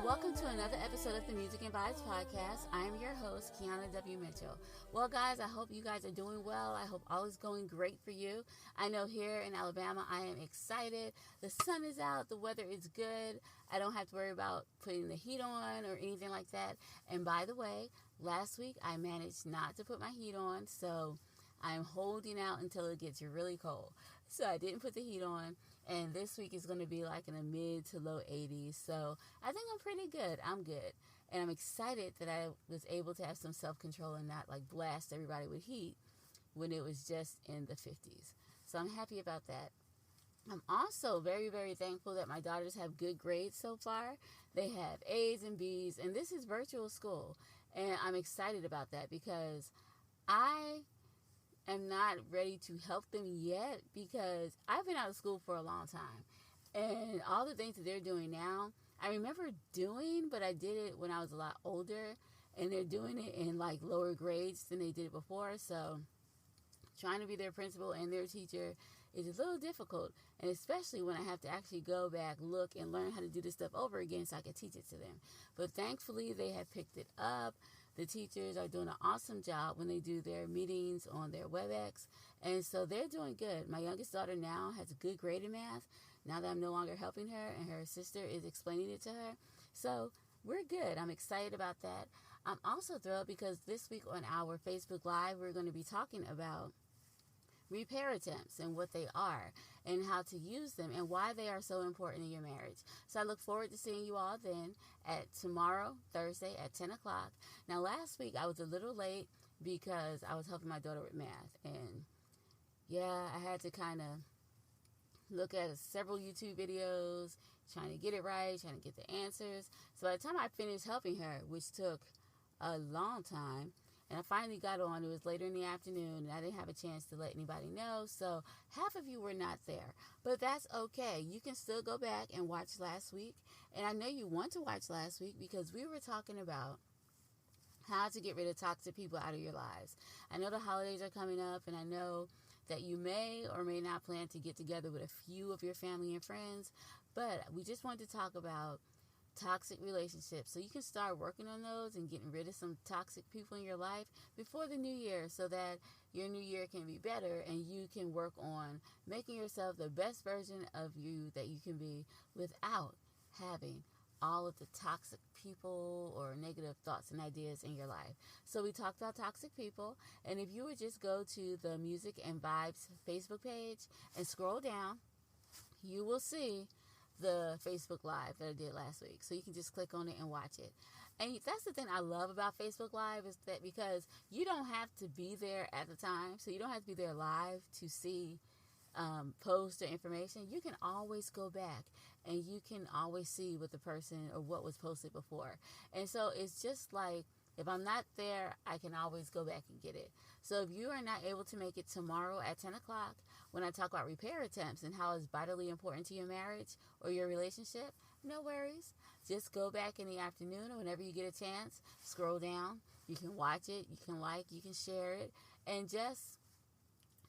welcome to another episode of the Music and Vibes Podcast. I am your host, Keana W. Mitchell. Well, guys, I hope you guys are doing well. I hope all is going great for you. I know here in Alabama, I am excited. The sun is out. The weather is good. I don't have to worry about putting the heat on or anything like that. And by the way, last week I managed not to put my heat on, so I'm holding out until it gets really cold. So I didn't put the heat on, and this week is going to be like in the mid to low 80s. So I think I'm pretty good. I'm good. And I'm excited that I was able to have some self-control and not like blast everybody with heat when it was just in the 50s. So I'm happy about that. I'm also very, very thankful that my daughters have good grades so far. They have A's and B's, and this is virtual school. And I'm excited about that because I am not ready to help them yet because I've been out of school for a long time. And all the things that they're doing now, I remember doing, but I did it when I was a lot older. And they're doing it in like lower grades than they did it before. So trying to be their principal and their teacher is a little difficult. And especially when I have to actually go back, look, and learn how to do this stuff over again so I can teach it to them. But thankfully, they have picked it up. The teachers are doing an awesome job when they do their meetings on their WebEx. And so they're doing good. My youngest daughter now has a good grade in math, now that I'm no longer helping her, and her sister is explaining it to her. So we're good. I'm excited about that. I'm also thrilled because this week on our Facebook Live, we're going to be talking about repair attempts and what they are and how to use them and why they are so important in your marriage. So I look forward to seeing you all then at tomorrow, Thursday at 10 o'clock. Now, last week I was a little late because I was helping my daughter with math. And yeah, I had to kind of look at several YouTube videos, trying to get it right, trying to get the answers. So by the time I finished helping her, which took a long time, and I finally got on. It was later in the afternoon, and I didn't have a chance to let anybody know. So half of you were not there. But that's okay. You can still go back and watch last week. And I know you want to watch last week because we were talking about how to get rid of toxic people out of your lives. I know the holidays are coming up, and I know that you may or may not plan to get together with a few of your family and friends. But we just wanted to talk about toxic relationships, so you can start working on those and getting rid of some toxic people in your life before the new year so that your new year can be better and you can work on making yourself the best version of you that you can be without having all of the toxic people or negative thoughts and ideas in your life. So we talked about toxic people, and if you would just go to the Music and Vibes Facebook page and scroll down, you will see the Facebook Live that I did last week. So you can just click on it and watch it. And that's the thing I love about Facebook Live is that because you don't have to be there at the time. So you don't have to be there live to see posts or information. You can always go back and you can always see what the person or what was posted before. And so it's just like, if I'm not there, I can always go back and get it. So if you are not able to make it tomorrow at 10 o'clock, when I talk about repair attempts and how it's vitally important to your marriage or your relationship, no worries. Just go back in the afternoon or whenever you get a chance, scroll down. You can watch it, you can like, you can share it, and just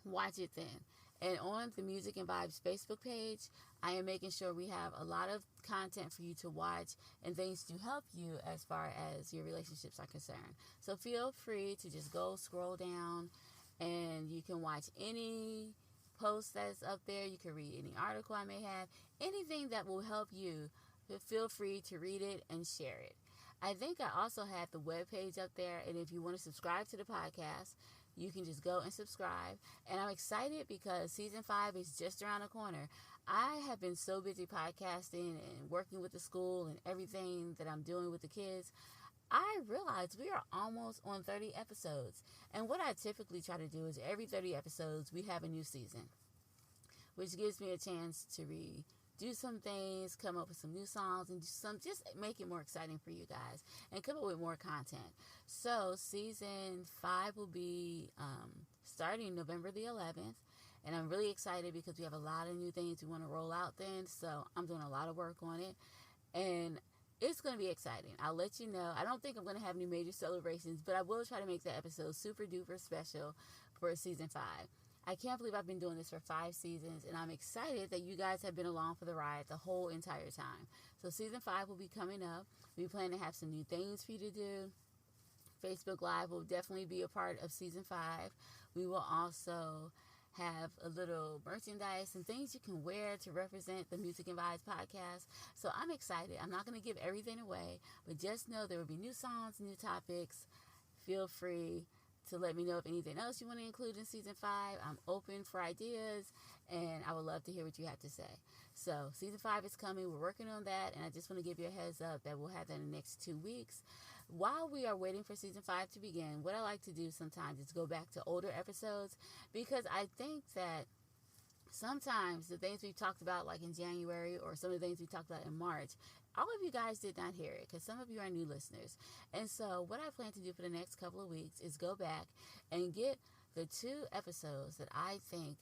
watch it then. And on the Music and Vibes Facebook page, I am making sure we have a lot of content for you to watch and things to help you as far as your relationships are concerned. So feel free to just go scroll down and you can watch any post that's up there. You can read any article I may have. Anything that will help you, feel free to read it and share it. I think I also have the webpage up there, and if you want to subscribe to the podcast, you can just go and subscribe. And I'm excited because season 5 is just around the corner. I have been so busy podcasting and working with the school and everything that I'm doing with the kids. I realized we are almost on 30 episodes. And what I typically try to do is every 30 episodes, we have a new season, which gives me a chance to do some things, come up with some new songs, and just make it more exciting for you guys and come up with more content. So season 5 will be starting November the 11th. And I'm really excited because we have a lot of new things we want to roll out then. So I'm doing a lot of work on it. And it's going to be exciting. I'll let you know. I don't think I'm going to have any major celebrations, but I will try to make that episode super duper special for season 5. I can't believe I've been doing this for 5 seasons, and I'm excited that you guys have been along for the ride the whole entire time. So season 5 will be coming up. We plan to have some new things for you to do. Facebook Live will definitely be a part of season 5. We will also have a little merchandise and things you can wear to represent the Music and Vibes podcast. So I'm excited. I'm not going to give everything away, but just know there will be new songs, new topics. Feel free to let me know if anything else you want to include in season 5. I'm open for ideas, and I would love to hear what you have to say. So season 5 is coming. We're working on that, and I just want to give you a heads up that we'll have that in the next 2 weeks. While we are waiting for season 5 to begin, what I like to do sometimes is go back to older episodes, because I think that sometimes the things we've talked about, like in January, or some of the things we talked about in March, all of you guys did not hear it because some of you are new listeners. And so what I plan to do for the next couple of weeks is go back and get the 2 episodes that I think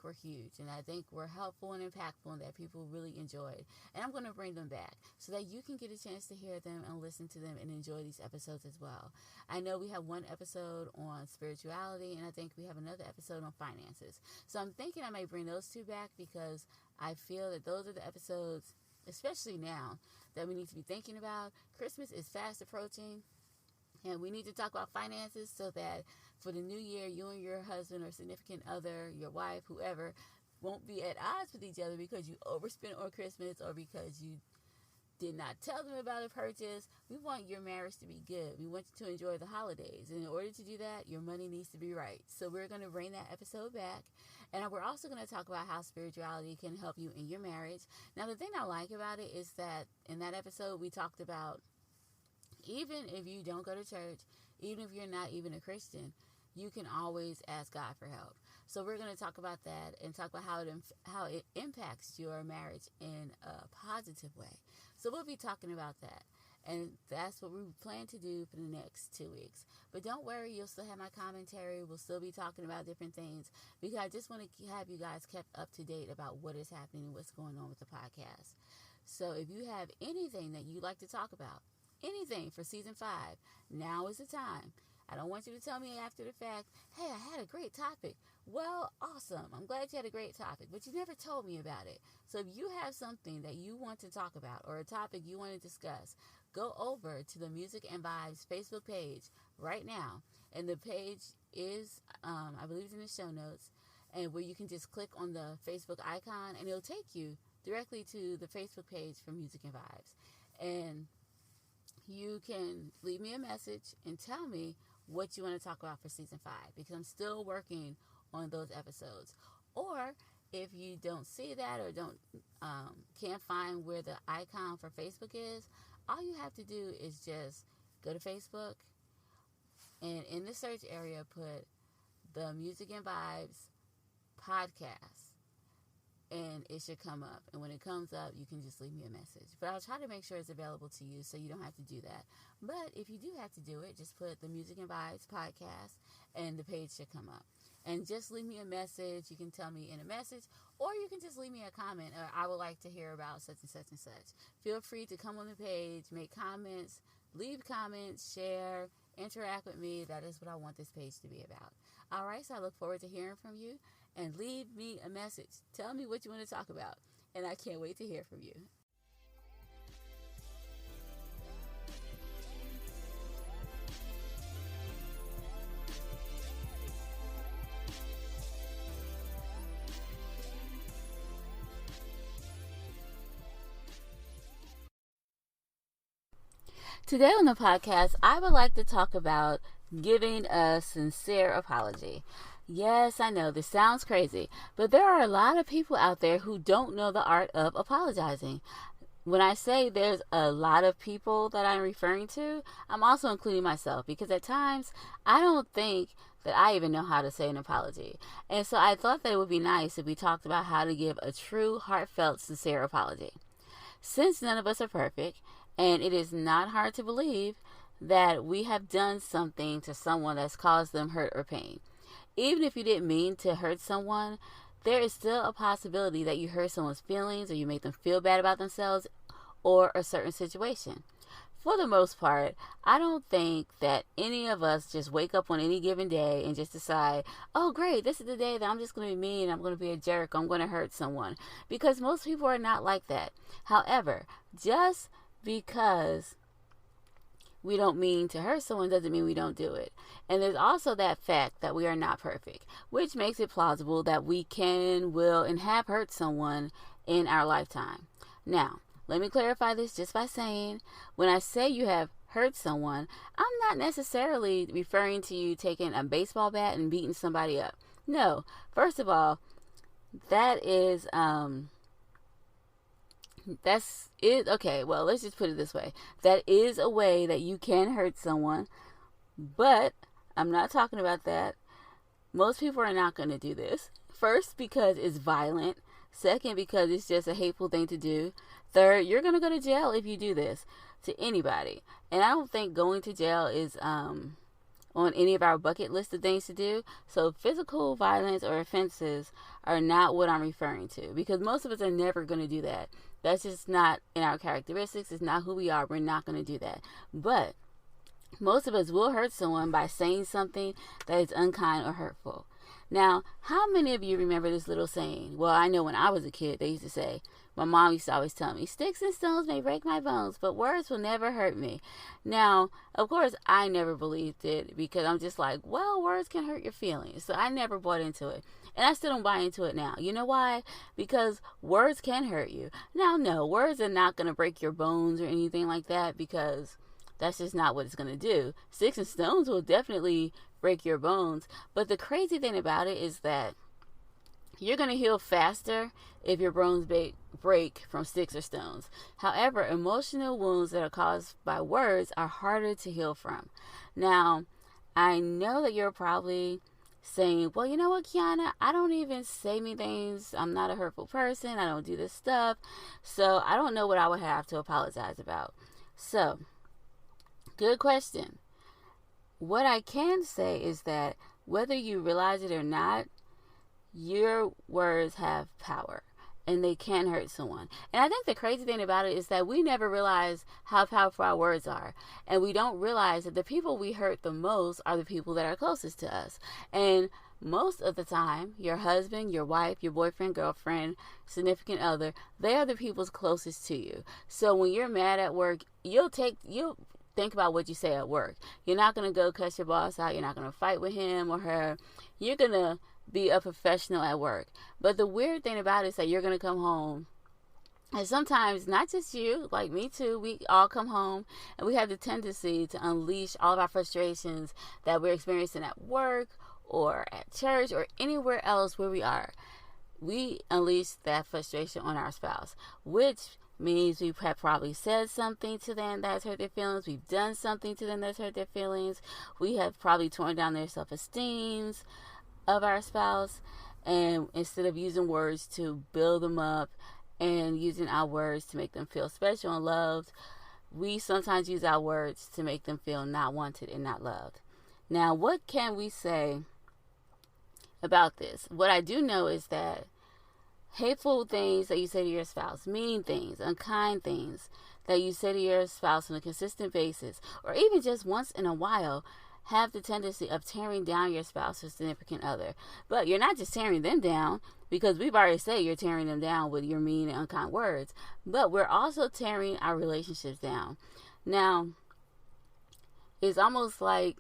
were huge, and I think were helpful and impactful, and that people really enjoyed. And I'm going to bring them back so that you can get a chance to hear them and listen to them and enjoy these episodes as well. I know we have one episode on spirituality, and I think we have another episode on finances. So I'm thinking I may bring those 2 back, because I feel that those are the episodes, especially now, that we need to be thinking about. Christmas is fast approaching, and we need to talk about finances so that for the new year, you and your husband or significant other, your wife, whoever, won't be at odds with each other because you overspent on Christmas or because you did not tell them about a purchase. We want your marriage to be good. We want you to enjoy the holidays. And in order to do that, your money needs to be right. So we're going to bring that episode back. And we're also going to talk about how spirituality can help you in your marriage. Now, the thing I like about it is that in that episode, we talked about, even if you don't go to church, even if you're not even a Christian, you can always ask God for help. So we're going to talk about that and talk about how it impacts your marriage in a positive way. So we'll be talking about that. And that's what we plan to do for the next 2 weeks. But don't worry, you'll still have my commentary. We'll still be talking about different things, because I just want to have you guys kept up to date about what is happening and what's going on with the podcast. So if you have anything that you'd like to talk about, anything for season 5, now is the time. I don't want you to tell me after the fact, hey, I had a great topic. Well, awesome. I'm glad you had a great topic, but you never told me about it. So if you have something that you want to talk about or a topic you want to discuss, go over to the Music and Vibes Facebook page right now. And the page is, I believe it's in the show notes, and where you can just click on the Facebook icon, and it'll take you directly to the Facebook page for Music and Vibes. And you can leave me a message and tell me what you want to talk about for season 5, because I'm still working on those episodes. Or if you don't see that, or can't find where the icon for Facebook is, all you have to do is just go to Facebook, and in the search area put the Music and Vibes podcast, and it should come up. And when it comes up, you can just leave me a message. But I'll try to make sure it's available to you so you don't have to do that. But if you do have to do it, just put the Music and Vibes podcast, and the page should come up. And just leave me a message. You can tell me in a message, or you can just leave me a comment, or I would like to hear about such and such and such. Feel free to come on the page, make comments, leave comments, share, interact with me. That is what I want this page to be about. All right, so I look forward to hearing from you. And leave me a message. Tell me what you want to talk about. And I can't wait to hear from you. Today on the podcast, I would like to talk about giving a sincere apology. Yes, I know this sounds crazy, but there are a lot of people out there who don't know the art of apologizing. When I say there's a lot of people that I'm referring to, I'm also including myself, because at times I don't think that I even know how to say an apology. And so I thought that it would be nice if we talked about how to give a true, heartfelt, sincere apology. Since none of us are perfect, and it is not hard to believe that we have done something to someone that's caused them hurt or pain. Even if you didn't mean to hurt someone, there is still a possibility that you hurt someone's feelings, or you make them feel bad about themselves or a certain situation. for the most part, I don't think that any of us just wake up on any given day and just decide, oh great, this is the day that I'm just going to be mean, I'm going to be a jerk, I'm going to hurt someone. Because most people are not like that. However, just because we don't mean to hurt someone doesn't mean we don't do it. And there's also that fact that we are not perfect, which makes it plausible that we can, will, and have hurt someone in our lifetime. Now, let me clarify this just by saying, when I say you have hurt someone, I'm not necessarily referring to you taking a baseball bat and beating somebody up. No, first of all, that is, that's it. Okay, well, let's just put it this way. That is a way that you can hurt someone, but I'm not talking about that. Most people are not going to do this. First, because it's violent. Second, because it's just a hateful thing to do. Third, you're going to go to jail if you do this to anybody. And I don't think going to jail is on any of our bucket list of things to do. So physical violence or offenses are not what I'm referring to, because most of us are never going to do that. That's just not in our characteristics. It's not who we are. We're not going to do that. But most of us will hurt someone by saying something that is unkind or hurtful. Now, how many of you remember this little saying? Well, I know when I was a kid, they used to say, my mom used to always tell me, sticks and stones may break my bones, but words will never hurt me. Now, of course, I never believed it, because I'm just like, well, words can hurt your feelings. So I never bought into it. And I still don't buy into it now. You know why? Because words can hurt you. Now, no, words are not going to break your bones or anything like that, because that's just not what it's going to do. Sticks and stones will definitely break your bones. But the crazy thing about it is that you're going to heal faster if your bones break from sticks or stones. However, emotional wounds that are caused by words are harder to heal from. Now, I know that you're probably saying, well, you know what, Keana, I don't even say mean things. I'm not a hurtful person. I don't do this stuff. So I don't know what I would have to apologize about. So, good question. What I can say is that whether you realize it or not, your words have power and they can hurt someone. And I think the crazy thing about it is that we never realize how powerful our words are. And we don't realize that the people we hurt the most are the people that are closest to us. And most of the time, your husband, your wife, your boyfriend, girlfriend, significant other, they are the people closest to you. So when you're mad at work, you'll think about what you say at work. You're not going to go cuss your boss out. You're not going to fight with him or her. You're going to be a professional at work. But the weird thing about it is that you're going to come home, and sometimes, not just you, like me too, we all come home and we have the tendency to unleash all of our frustrations that we're experiencing at work or at church or anywhere else where we are. We unleash that frustration on our spouse, which means we have probably said something to them that's hurt their feelings. We've done something to them that's hurt their feelings. We have probably torn down their self-esteem of our spouse. And instead of using words to build them up and using our words to make them feel special and loved, we sometimes use our words to make them feel not wanted and not loved. Now, what can we say about this? What I do know is that hateful things that you say to your spouse, mean things, unkind things that you say to your spouse on a consistent basis, or even just once in a while, have the tendency of tearing down your spouse or significant other. But you're not just tearing them down, because we've already said you're tearing them down with your mean and unkind words, but we're also tearing our relationships down. Now, it's almost like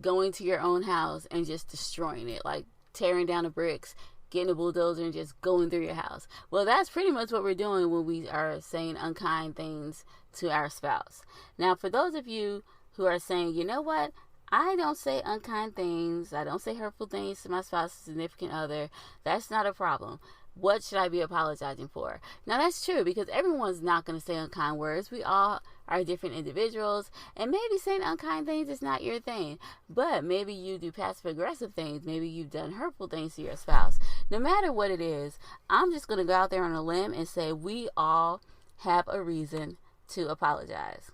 going to your own house and just destroying it, like tearing down the bricks, getting a bulldozer and just going through your house. Well, that's pretty much what we're doing when we are saying unkind things to our spouse. Now, for those of you who are saying, you know what, I don't say unkind things, I don't say hurtful things to my spouse or significant other, that's not a problem. What should I be apologizing for? Now, that's true, because everyone's not going to say unkind words. We all are different individuals, and maybe saying unkind things is not your thing. But maybe you do passive-aggressive things. Maybe you've done hurtful things to your spouse. No matter what it is, I'm just going to go out there on a limb and say we all have a reason to apologize.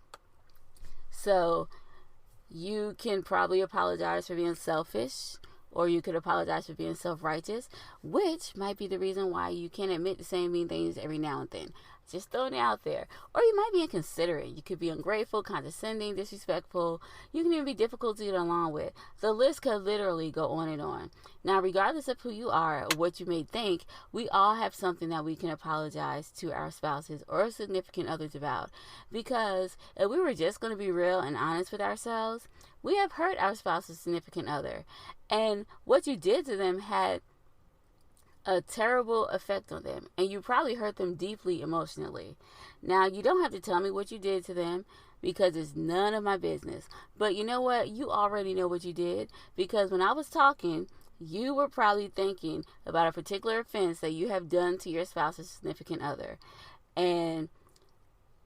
So you can probably apologize for being selfish, or you could apologize for being self-righteous, which might be the reason why you can't admit to saying mean things every now and then. Just throwing it out there. Or you might be inconsiderate. You could be ungrateful, condescending, disrespectful. You can even be difficult to get along with. The list could literally go on and on. Now, regardless of who you are or what you may think, we all have something that we can apologize to our spouses or significant others about. Because if we were just going to be real and honest with ourselves, we have hurt our spouse's significant other. And what you did to them had a terrible effect on them, and you probably hurt them deeply emotionally. Now, you don't have to tell me what you did to them because it's none of my business. But you know what? You already know what you did, because when I was talking, you were probably thinking about a particular offense that you have done to your spouse's significant other. And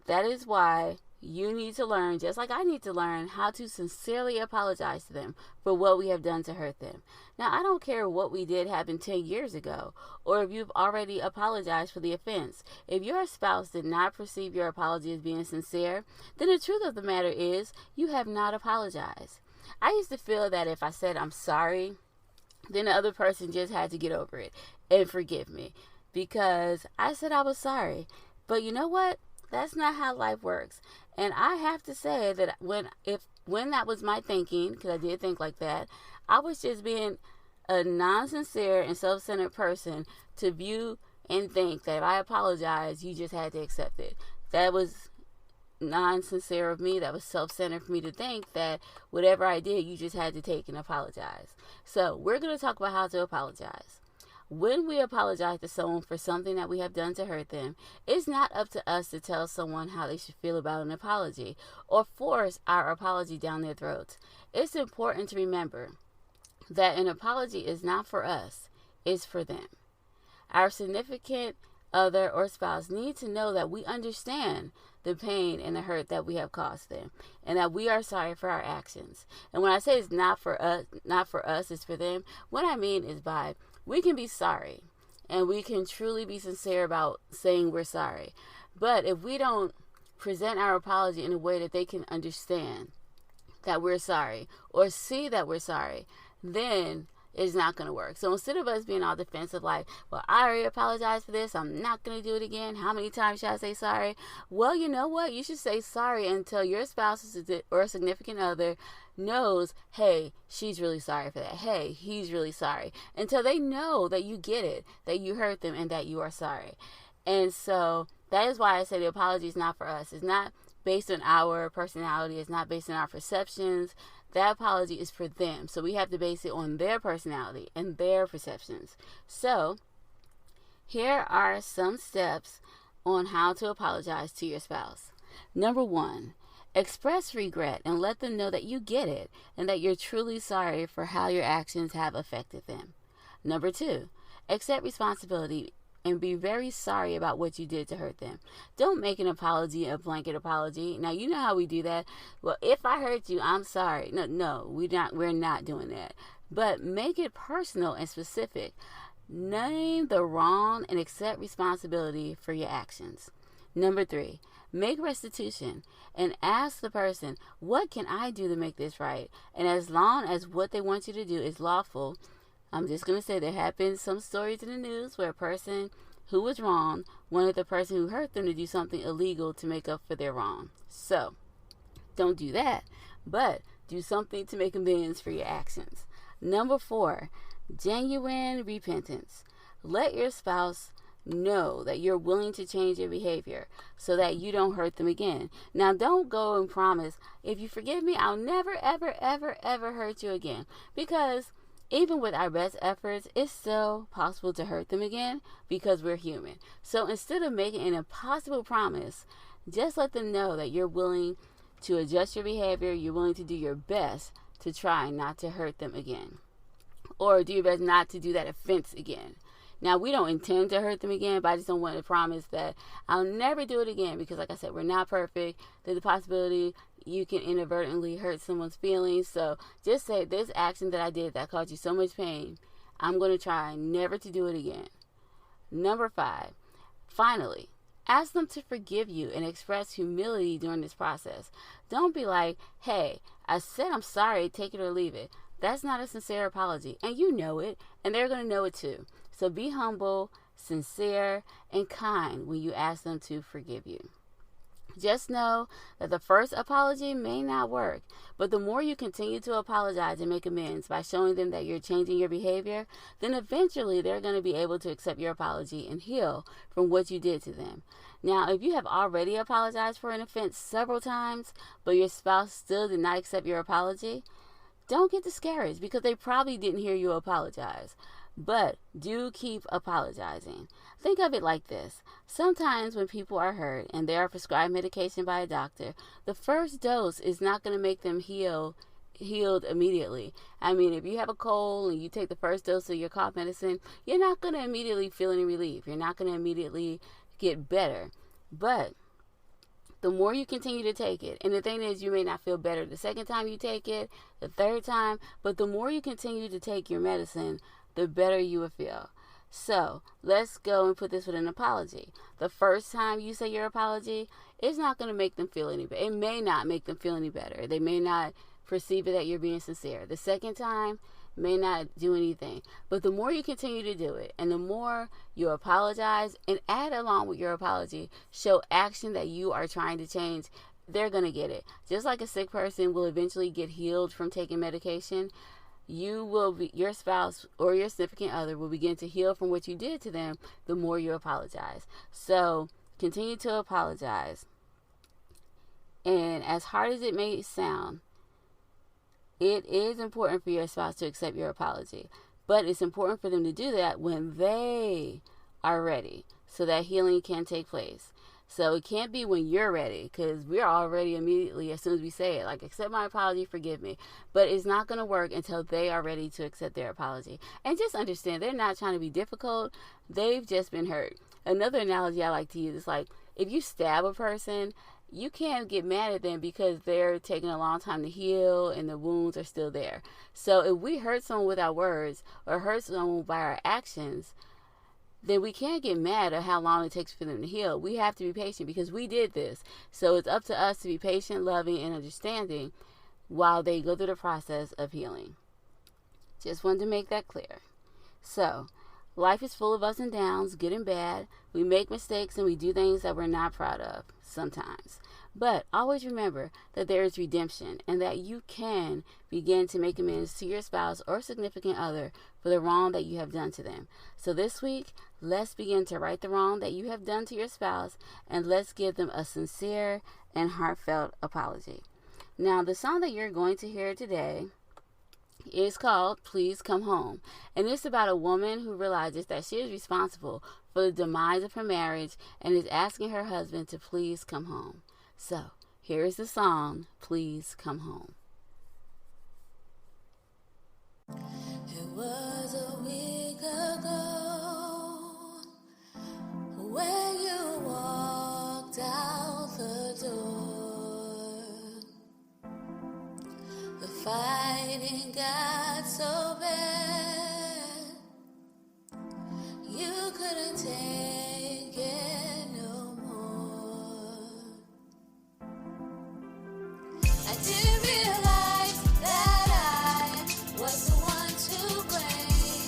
that is why you need to learn, just like I need to learn, how to sincerely apologize to them for what we have done to hurt them. Now, I don't care what we did happened 10 years ago, or if you've already apologized for the offense. If your spouse did not perceive your apology as being sincere, then the truth of the matter is you have not apologized. I used to feel that if I said I'm sorry, then the other person just had to get over it and forgive me because I said I was sorry. But you know what? That's not how life works. And I have to say that when that was my thinking, because I did think like that, I was just being a non-sincere and self-centered person to view and think that if I apologize, you just had to accept it. That was non-sincere of me. That was self-centered for me to think that whatever I did, you just had to take and apologize. So we're going to talk about how to apologize. When we apologize to someone for something that we have done to hurt them, it's not up to us to tell someone how they should feel about an apology or force our apology down their throats. It's important to remember that an apology is not for us, it's for them. Our significant other or spouse need to know that we understand the pain and the hurt that we have caused them, and that we are sorry for our actions. And when I say it's not for us, it's for them, what I mean is by we can be sorry, and we can truly be sincere about saying we're sorry. But if we don't present our apology in a way that they can understand that we're sorry or see that we're sorry, then it's not going to work. So instead of us being all defensive, like, well, I already apologized for this, I'm not going to do it again, how many times should I say sorry? Well, you know what? You should say sorry until your spouse or significant other knows, hey, she's really sorry for that. Hey, he's really sorry. Until they know that you get it, that you hurt them, and that you are sorry. And so that is why I say the apology is not for us. It's not based on our personality. It's not based on our perceptions. That apology is for them. So we have to base it on their personality and their perceptions. So here are some steps on how to apologize to your spouse. Number 1, express regret and let them know that you get it and that you're truly sorry for how your actions have affected them. Number 2, accept responsibility and be very sorry about what you did to hurt them. Don't make an apology a blanket apology. Now, you know how we do that. Well, if I hurt you, I'm sorry. No, we're not doing that. But make it personal and specific. Name the wrong and accept responsibility for your actions. Number 3, make restitution and ask the person, what can I do to make this right? And as long as what they want you to do is lawful, I'm just going to say there have been some stories in the news where a person who was wrong wanted the person who hurt them to do something illegal to make up for their wrong. So, don't do that, but do something to make amends for your actions. Number 4, genuine repentance. Let your spouse know that you're willing to change your behavior so that you don't hurt them again. Now, don't go and promise, if you forgive me, I'll never, ever, ever, ever hurt you again. Because even with our best efforts, it's still possible to hurt them again because we're human. So instead of making an impossible promise, just let them know that you're willing to adjust your behavior, you're willing to do your best to try not to hurt them again. Or do your best not to do that offense again. Now, we don't intend to hurt them again, but I just don't want to promise that I'll never do it again because, like I said, we're not perfect. There's a possibility you can inadvertently hurt someone's feelings. So just say, this action that I did that caused you so much pain, I'm going to try never to do it again. Number 5, finally, ask them to forgive you and express humility during this process. Don't be like, hey, I said I'm sorry, take it or leave it. That's not a sincere apology, and you know it, and they're going to know it too. So be humble, sincere, and kind when you ask them to forgive you. Just know that the first apology may not work, but the more you continue to apologize and make amends by showing them that you're changing your behavior, then eventually they're going to be able to accept your apology and heal from what you did to them. Now, if you have already apologized for an offense several times, but your spouse still did not accept your apology, don't get discouraged because they probably didn't hear you apologize. But do keep apologizing. Think of it like this. Sometimes when people are hurt and they are prescribed medication by a doctor, the first dose is not going to make them healed immediately. I mean, if you have a cold and you take the first dose of your cough medicine, you're not going to immediately feel any relief. You're not going to immediately get better. But the more you continue to take it, and the thing is, you may not feel better the second time you take it, the third time, but the more you continue to take your medicine, the better you will feel. So let's go and put this with an apology. The first time you say your apology, it's not going to make them feel any better. It may not make them feel any better. They may not perceive it that you're being sincere. The second time may not do anything. But the more you continue to do it, and the more you apologize and add along with your apology, show action that you are trying to change, they're going to get it. Just like a sick person will eventually get healed from taking medication, your spouse or your significant other will begin to heal from what you did to them the more you apologize. So continue to apologize. And as hard as it may sound, it is important for your spouse to accept your apology. But it's important for them to do that when they are ready so that healing can take place. So it can't be when you're ready, because we're already immediately, as soon as we say it, like, accept my apology, forgive me. But it's not going to work until they are ready to accept their apology. And just understand, they're not trying to be difficult. They've just been hurt. Another analogy I like to use is like, if you stab a person, you can't get mad at them because they're taking a long time to heal and the wounds are still there. So if we hurt someone with our words or hurt someone by our actions, then we can't get mad at how long it takes for them to heal. We have to be patient because we did this. So it's up to us to be patient, loving, and understanding while they go through the process of healing. Just wanted to make that clear. So, life is full of ups and downs, good and bad. We make mistakes and we do things that we're not proud of sometimes. But always remember that there is redemption and that you can begin to make amends to your spouse or significant other for the wrong that you have done to them. So this week, let's begin to right the wrong that you have done to your spouse, and let's give them a sincere and heartfelt apology. Now, the song that you're going to hear today is called Please Come Home. And it's about a woman who realizes that she is responsible for the demise of her marriage and is asking her husband to please come home. So, here is the song, Please Come Home. It was a week ago when you walked out the door. The fighting got so bad you couldn't take it no more. I didn't realize that I was the one to blame.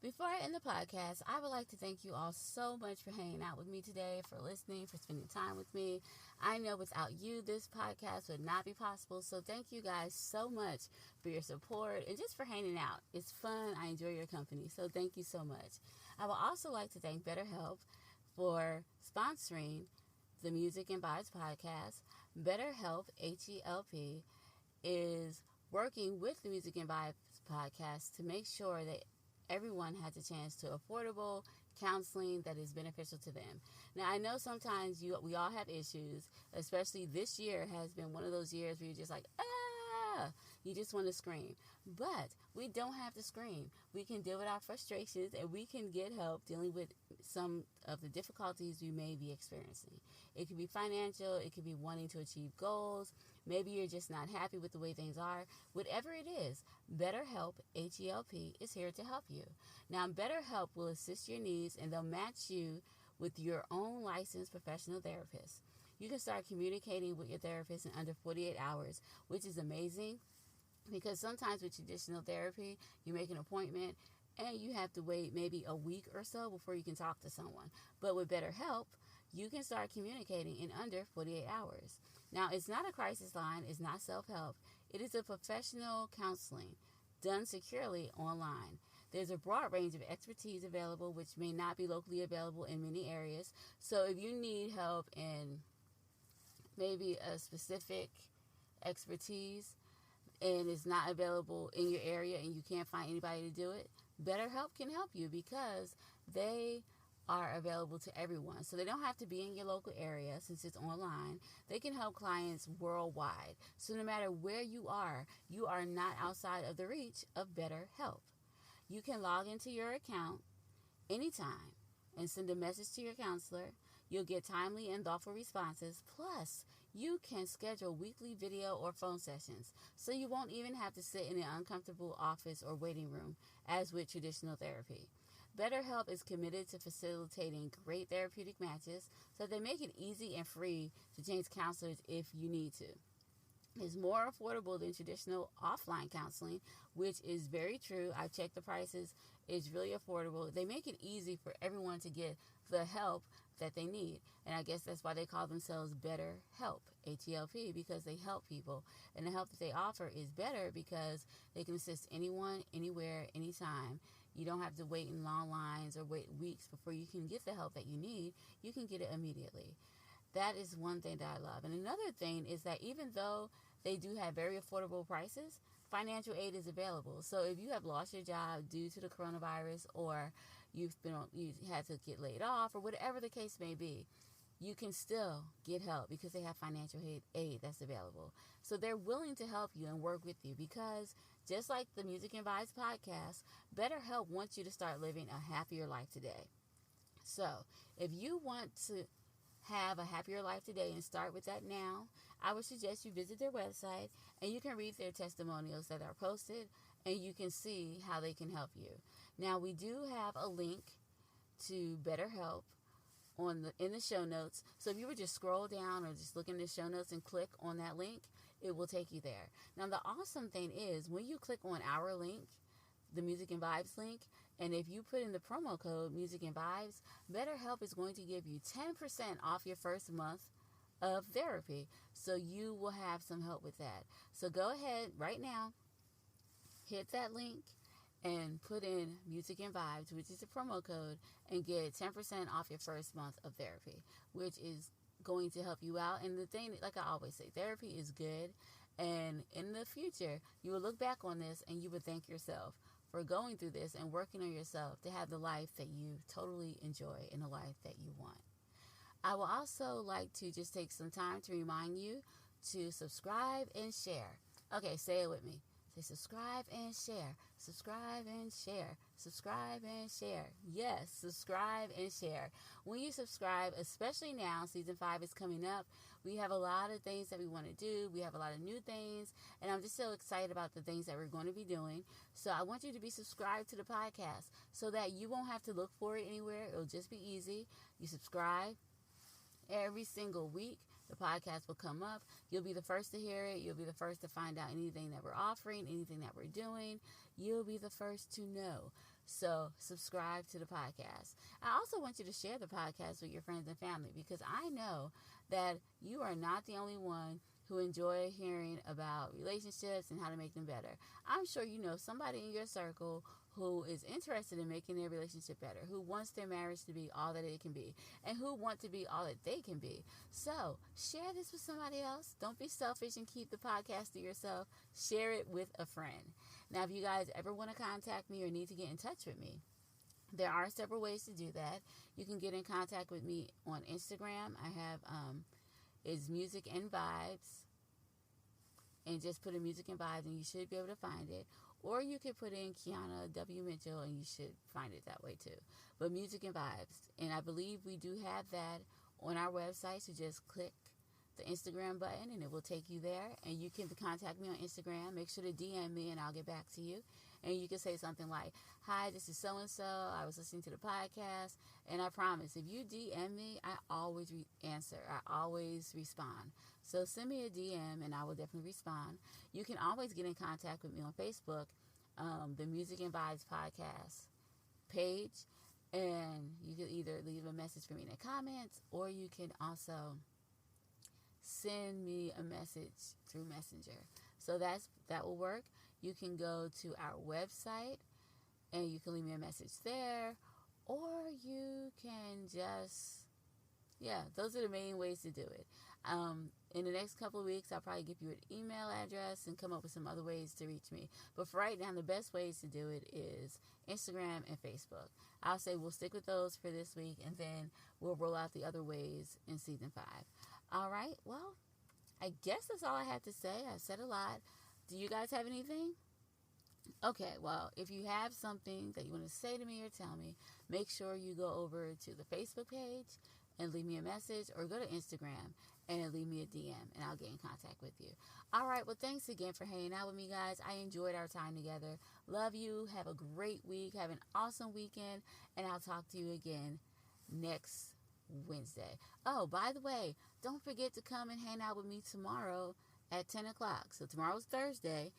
Before I end the podcast, I would like to thank you all so much for hanging out with me today, for listening, for spending time with me. I know without you, this podcast would not be possible. So thank you guys so much for your support and just for hanging out. It's fun. I enjoy your company. So thank you so much. I would also like to thank BetterHelp for sponsoring the Music and Vibes podcast. BetterHelp, H-E-L-P, is working with the Music and Vibes podcast to make sure that everyone has a chance to affordable counseling that is beneficial to them. Now, I know sometimes we all have issues, especially this year has been one of those years where you're just like, you just want to scream. But we don't have to scream. We can deal with our frustrations and we can get help dealing with some of the difficulties we may be experiencing. It could be financial. It could be wanting to achieve goals. Maybe you're just not happy with the way things are. Whatever it is, BetterHelp, H-E-L-P, is here to help you. Now, BetterHelp will assist your needs and they'll match you with your own licensed professional therapist. You can start communicating with your therapist in under 48 hours, which is amazing because sometimes with traditional therapy, you make an appointment and you have to wait maybe a week or so before you can talk to someone. But with BetterHelp, you can start communicating in under 48 hours. Now, it's not a crisis line. It's not self-help. It is a professional counseling done securely online. There's a broad range of expertise available, which may not be locally available in many areas. So if you need help in maybe a specific expertise and it's not available in your area and you can't find anybody to do it, BetterHelp can help you because they are available to everyone. So they don't have to be in your local area since it's online. They can help clients worldwide. So no matter where you are not outside of the reach of BetterHelp. You can log into your account anytime and send a message to your counselor. You'll get timely and thoughtful responses. Plus, you can schedule weekly video or phone sessions, so you won't even have to sit in an uncomfortable office or waiting room, as with traditional therapy. BetterHelp is committed to facilitating great therapeutic matches, so they make it easy and free to change counselors if you need to. It's more affordable than traditional offline counseling, which is very true. I've checked the prices. It's really affordable. They make it easy for everyone to get the help that they need. And I guess that's why they call themselves BetterHelp, H-E-L-P, because they help people. And the help that they offer is better because they can assist anyone, anywhere, anytime. You don't have to wait in long lines or wait weeks before you can get the help that you need. You can get it immediately. That is one thing that I love. And another thing is that even though they do have very affordable prices, financial aid is available. So if you have lost your job due to the coronavirus or you had to get laid off or whatever the case may be, you can still get help because they have financial aid that's available. So they're willing to help you and work with you because just like the Music and Vibes podcast, BetterHelp wants you to start living a happier life today. So if you want to have a happier life today and start with that now, I would suggest you visit their website and you can read their testimonials that are posted and you can see how they can help you. Now, we do have a link to BetterHelp in the show notes. So if you would just scroll down or just look in the show notes and click on that link, it will take you there. Now, the awesome thing is when you click on our link, the Music and Vibes link, and if you put in the promo code Music and Vibes, BetterHelp is going to give you 10% off your first month of therapy. So you will have some help with that. So go ahead right now, hit that link and put in Music and Vibes, which is the promo code, and get 10% off your first month of therapy, which is going to help you out. And the thing, like I always say, therapy is good. And in the future, you will look back on this and you would thank yourself for going through this and working on yourself to have the life that you totally enjoy and the life that you want. I will also like to just take some time to remind you to subscribe and share. Okay, say it with me. Say subscribe and share. Subscribe and share. Subscribe and share. Yes, subscribe and share. When you subscribe, especially now, season 5 is coming up. We have a lot of things that we want to do. We have a lot of new things. And I'm just so excited about the things that we're going to be doing. So I want you to be subscribed to the podcast so that you won't have to look for it anywhere. It'll just be easy. You subscribe. Every single week, the podcast will come up. You'll be the first to hear it. You'll be the first to find out anything that we're offering, anything that we're doing. You'll be the first to know. So subscribe to the podcast. I also want you to share the podcast with your friends and family, because I know that you are not the only one who enjoy hearing about relationships and how to make them better. I'm sure you know somebody in your circle who is interested in making their relationship better, who wants their marriage to be all that it can be, and who want to be all that they can be. So share this with somebody else. Don't be selfish and keep the podcast to yourself. Share it with a friend. Now, if you guys ever want to contact me or need to get in touch with me, there are several ways to do that. You can get in contact with me on Instagram. I have is Music and Vibes, and just put in Music and Vibes and you should be able to find it. Or you could put in Keana W Mitchell and you should find it that way too. But Music and Vibes, and I believe we do have that on our website, so just click the Instagram button and it will take you there, and you can contact me on Instagram. Make sure to DM me and I'll get back to you. And you can say something like, hi, this is so-and-so. I was listening to the podcast. And I promise, if you DM me, I always answer. I always respond. So send me a DM and I will definitely respond. You can always get in contact with me on Facebook, the Music and Vibes podcast page. And you can either leave a message for me in the comments, or you can also send me a message through Messenger. So that will work. You can go to our website and you can leave me a message there, or you can just, those are the main ways to do it. In the next couple of weeks, I'll probably give you an email address and come up with some other ways to reach me. But for right now, the best ways to do it is Instagram and Facebook. I'll say we'll stick with those for this week, and then we'll roll out the other ways in season 5. All right, well, I guess that's all I have to say. I've said a lot. Do you guys have anything? Okay, well, if you have something that you want to say to me or tell me, make sure you go over to the Facebook page and leave me a message, or go to Instagram and leave me a DM, and I'll get in contact with you. All right, well, thanks again for hanging out with me, guys. I enjoyed our time together. Love you. Have a great week. Have an awesome weekend, and I'll talk to you again next Wednesday. Oh, by the way, don't forget to come and hang out with me tomorrow at 10 o'clock. So tomorrow's Thursday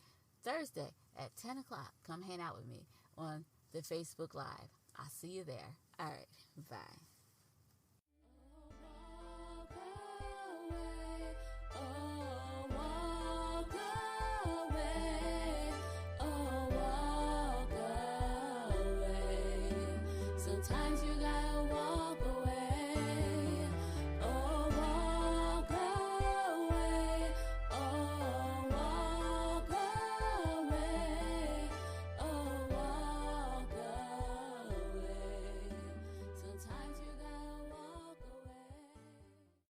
at 10 o'clock. Come hang out with me on the Facebook Live. I'll see you there. All right, bye. Sometimes you gotta